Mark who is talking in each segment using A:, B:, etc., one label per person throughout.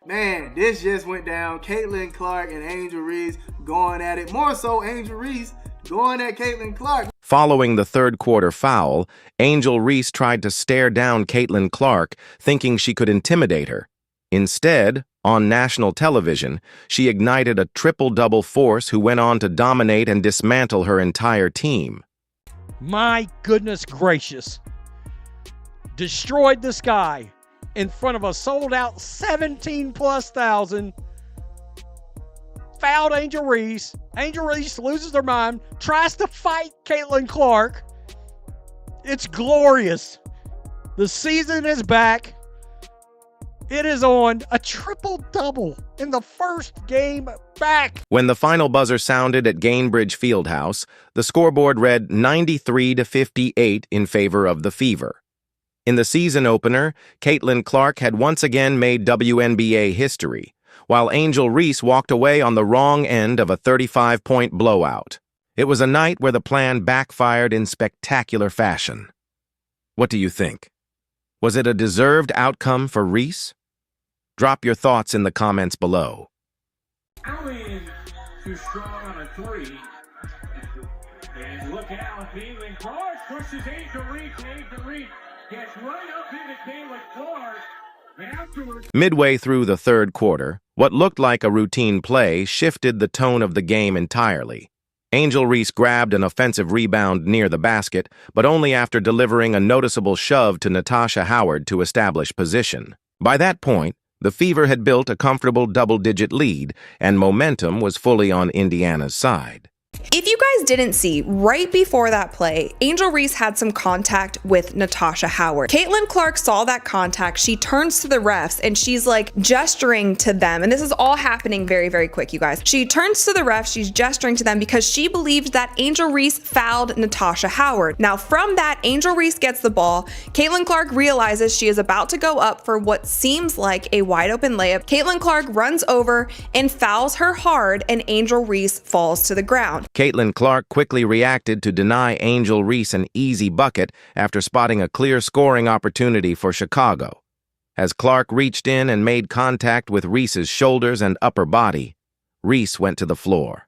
A: Man, this just went down. Caitlin Clark and Angel Reese going at it. More so, Angel Reese going at Caitlin Clark.
B: Following the third quarter foul, Angel Reese tried to stare down Caitlin Clark, thinking she could intimidate her. Instead, on national television, she ignited a triple-double force who went on to dominate and dismantle her entire team.
C: My goodness gracious. Destroyed this guy in front of a sold-out 17+ thousand. Fouled Angel Reese. Angel Reese loses her mind, tries to fight Caitlin Clark. It's glorious. The season is back. It is on. A triple-double in the first game back.
B: When the final buzzer sounded at Gainbridge Fieldhouse, the scoreboard read 93-58 in favor of the Fever. In the season opener, Caitlin Clark had once again made WNBA history, while Angel Reese walked away on the wrong end of a 35-point blowout. It was a night where the plan backfired in spectacular fashion. What do you think? Was it a deserved outcome for Reese? Drop your thoughts in the comments below.
D: Allen too strong on a three. And look out, Caitlin Clark pushes Angel Reese. Angel Reese gets right up into Caitlin Clark. And afterwards,
B: Midway through the third quarter, what looked like a routine play shifted the tone of the game entirely. Angel Reese grabbed an offensive rebound near the basket, but only after delivering a noticeable shove to Natasha Howard to establish position. By that point, the Fever had built a comfortable double-digit lead, and momentum was fully on Indiana's side.
E: If you guys didn't see, right before that play, Angel Reese had some contact with Natasha Howard. Caitlin Clark saw that contact. She turns to the refs and she's like gesturing to them. And this is all happening very, very quick, you guys. She turns to the refs, she's gesturing to them because she believes that Angel Reese fouled Natasha Howard. Now from that, Angel Reese gets the ball. Caitlin Clark realizes she is about to go up for what seems like a wide open layup. Caitlin Clark runs over and fouls her hard, and Angel Reese falls to the ground.
B: Caitlin Clark quickly reacted to deny Angel Reese an easy bucket after spotting a clear scoring opportunity for Chicago. As Clark reached in and made contact with Reese's shoulders and upper body, Reese went to the floor.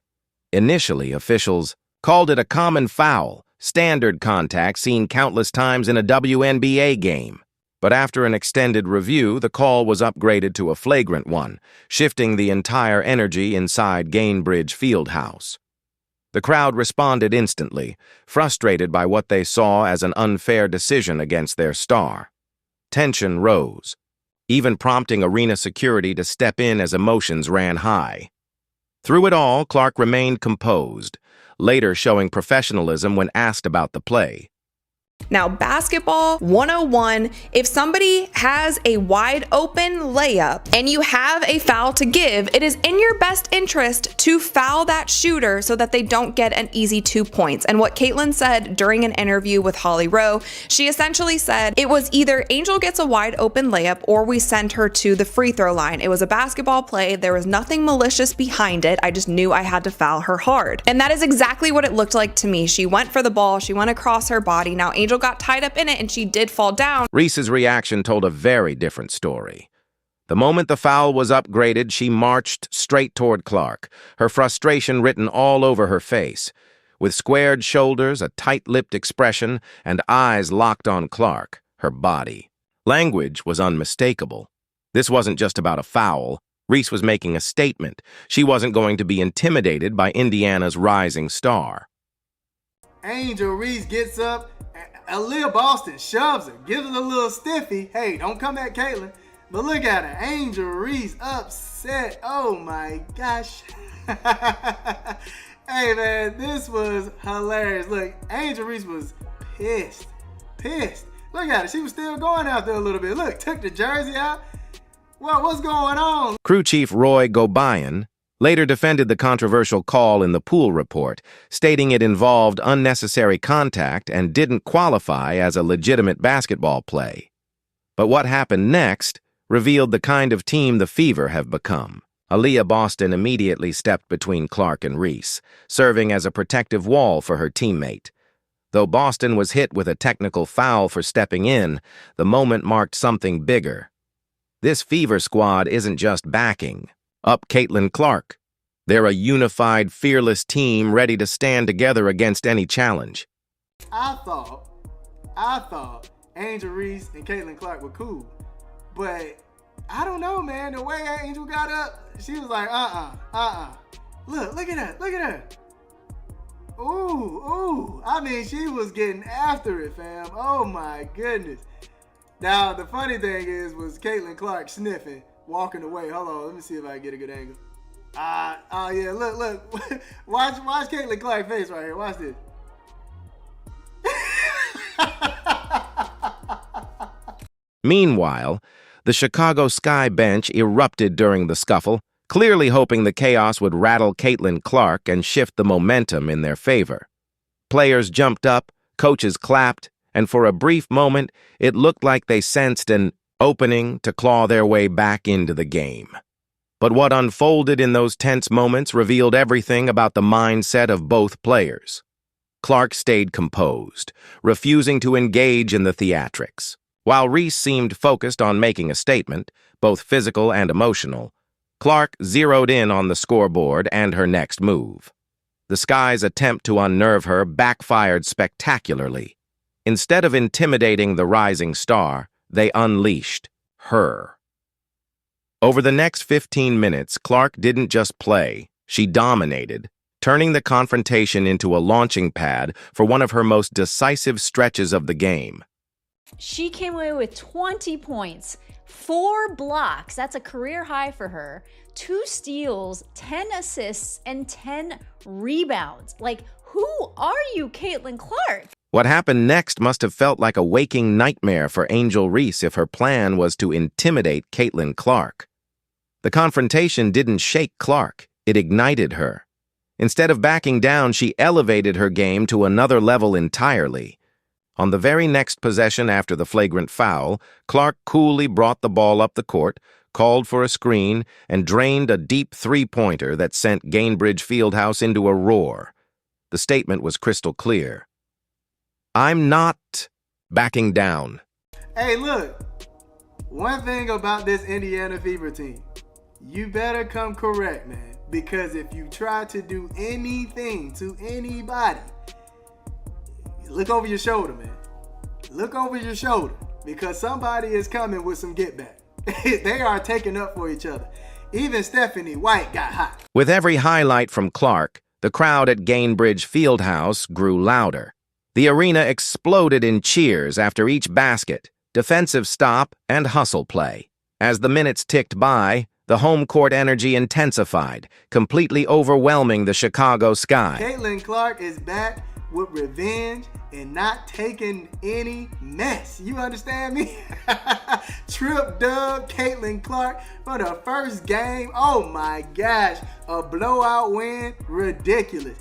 B: Initially, officials called it a common foul, standard contact seen countless times in a WNBA game. But after an extended review, the call was upgraded to a flagrant one, shifting the entire energy inside Gainbridge Fieldhouse. The crowd responded instantly, frustrated by what they saw as an unfair decision against their star. Tension rose, even prompting arena security to step in as emotions ran high. Through it all, Clark remained composed, later showing professionalism when asked about the play.
E: Now, basketball 101, if somebody has a wide open layup and you have a foul to give, it is in your best interest to foul that shooter so that they don't get an easy 2 points. And what Caitlin said during an interview with Holly Rowe, she essentially said it was either Angel gets a wide open layup or we send her to the free throw line. It was a basketball play. There was nothing malicious behind it. I just knew I had to foul her hard. And that is exactly what it looked like to me. She went for the ball. She went across her body. Now, Angel got tied up in it and she did fall down.
B: Reese's reaction told a very different story. The moment the foul was upgraded, she marched straight toward Clark, her frustration written all over her face. With squared shoulders, a tight-lipped expression, and eyes locked on Clark, her body. Language was unmistakable. This wasn't just about a foul. Reese was making a statement. She wasn't going to be intimidated by Indiana's rising star.
A: Angel Reese gets up. Aaliyah Boston shoves her, gives her a little stiffy. Hey, don't come at Caitlin. But look at her. Angel Reese upset. Oh my gosh. Hey man, this was hilarious. Look, Angel Reese was pissed. Look at her. She was still going out there a little bit. Look, took the jersey out. Well, what's going on?
B: Crew Chief Roy Gobayan later defended the controversial call in the Poole report, stating it involved unnecessary contact and didn't qualify as a legitimate basketball play. But what happened next revealed the kind of team the Fever have become. Aaliyah Boston immediately stepped between Clark and Reese, serving as a protective wall for her teammate. Though Boston was hit with a technical foul for stepping in, the moment marked something bigger. This Fever squad isn't just backing up Caitlin Clark. They're a unified, fearless team ready to stand together against any challenge.
A: I thought Angel Reese and Caitlin Clark were cool. But I don't know, man. The way Angel got up, she was like, Look at her. Ooh. I mean, she was getting after it, fam. Oh, my goodness. Now, the funny thing was Caitlin Clark sniffing, walking away. Hold on, let me see if I can get a good angle. Yeah, look. Watch Caitlin Clark's face right here. Watch this.
B: Meanwhile, the Chicago Sky bench erupted during the scuffle, clearly hoping the chaos would rattle Caitlin Clark and shift the momentum in their favor. Players jumped up, coaches clapped, and for a brief moment, it looked like they sensed an opening to claw their way back into the game. But what unfolded in those tense moments revealed everything about the mindset of both players. Clark stayed composed, refusing to engage in the theatrics. While Reese seemed focused on making a statement, both physical and emotional, Clark zeroed in on the scoreboard and her next move. The Sky's attempt to unnerve her backfired spectacularly. Instead of intimidating the rising star, they unleashed her. Over the next 15 minutes, Clark didn't just play, she dominated, turning the confrontation into a launching pad for one of her most decisive stretches of the game.
F: She came away with 20 points, 4 blocks, that's a career high for her, 2 steals, 10 assists, and 10 rebounds. Like, who are you, Caitlin Clark?
B: What happened next must have felt like a waking nightmare for Angel Reese if her plan was to intimidate Caitlin Clark. The confrontation didn't shake Clark, it ignited her. Instead of backing down, she elevated her game to another level entirely. On the very next possession after the flagrant foul, Clark coolly brought the ball up the court, called for a screen, and drained a deep three-pointer that sent Gainbridge Fieldhouse into a roar. The statement was crystal clear. I'm not backing down.
A: Hey, look. One thing about this Indiana Fever team, you better come correct, man. Because if you try to do anything to anybody, look over your shoulder, man. Look over your shoulder. Because somebody is coming with some get back. They are taking up for each other. Even Stephanie White got hot.
B: With every highlight from Clark, the crowd at Gainbridge Fieldhouse grew louder. The arena exploded in cheers after each basket, defensive stop, and hustle play. As the minutes ticked by, the home court energy intensified, completely overwhelming the Chicago Sky.
A: Caitlin Clark is back with revenge and not taking any mess. You understand me? Trip dub Caitlin Clark for the first game. Oh my gosh, a blowout win, ridiculous.